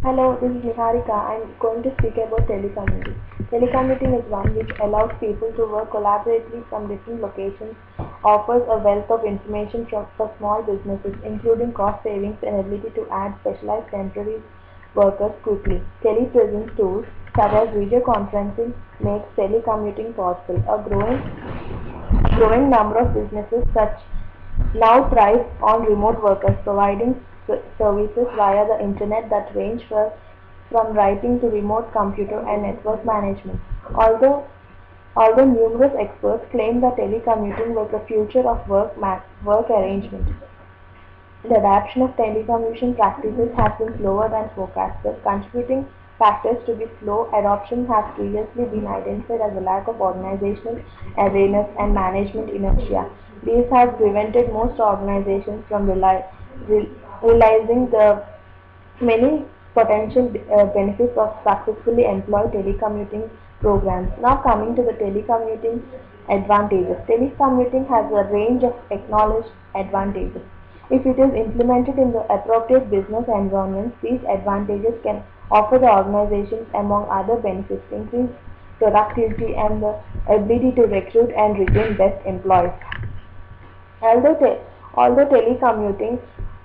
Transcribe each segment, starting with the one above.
Hello, this is Niharika. I'm going to speak about telecommuting. Telecommuting is one which allows people to work collaboratively from different locations, offers a wealth of information for small businesses, including cost savings and ability to add specialized temporary workers quickly. Telepresence tools such as video conferencing makes telecommuting possible. A growing number of businesses such now thrive on remote workers, providing services via the internet that range from writing to remote computer and network management. Although although numerous experts claim that telecommuting was the future of work arrangement, the adoption of telecommuting practices has been slower than forecasted. Contributing factors to this slow adoption have previously been identified as a lack of organizational awareness and management inertia. These have prevented most organizations from realizing the many potential benefits of successfully employed telecommuting programs. Now coming to the telecommuting advantages. Telecommuting has a range of acknowledged advantages. If it is implemented in the appropriate business environments, these advantages can offer the organizations, among other benefits, increased productivity and the ability to recruit and retain best employees. Although, although telecommuting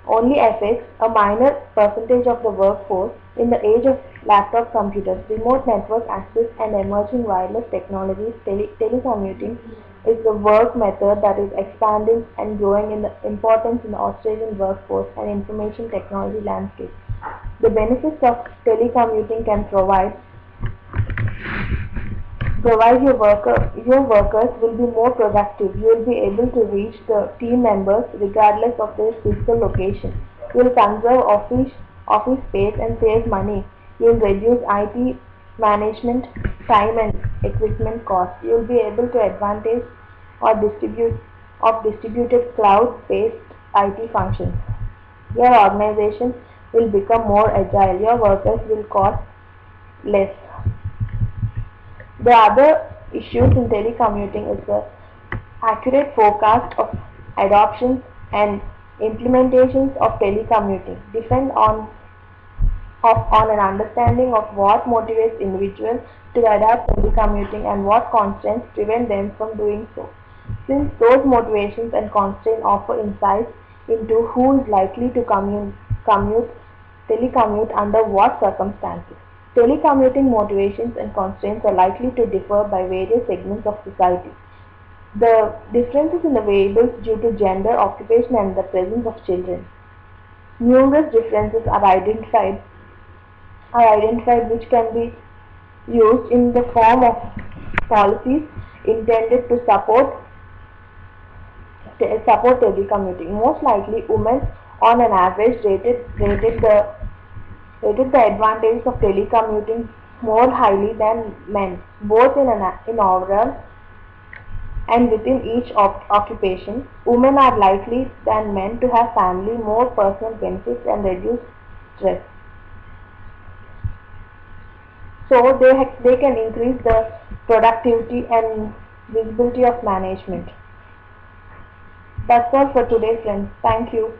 only affects a minor percentage of the workforce, in the age of laptop computers, remote network access, and emerging wireless technologies, telecommuting is the work method that is expanding and growing in the importance in the Australian workforce and information technology landscape. The benefits of telecommuting can provide your workers will be more productive. You will be able to reach the team members regardless of their physical location. You will conserve office space and save money. You will reduce IT management time and equipment costs. You will be able to advantage or distributed cloud-based IT functions. Your organization will become more agile. Your workers will cost less. The other issues in telecommuting is the accurate forecast of adoptions and implementations of telecommuting depend on an understanding of what motivates individuals to adopt telecommuting and what constraints prevent them from doing so. Since those motivations and constraints offer insights into who is likely to telecommute under what circumstances. Telecommuting motivations and constraints are likely to differ by various segments of society. The differences in the variables due to gender, occupation, and the presence of children. Numerous differences are identified which can be used in the form of policies intended to support telecommuting. Most likely, women on an average rated the advantages of telecommuting more highly than men, both in overall and within each occupation. Women are likely than men to have family, more personal benefits, and reduced stress. So they can increase the productivity and visibility of management. That's all for today, friends. Thank you.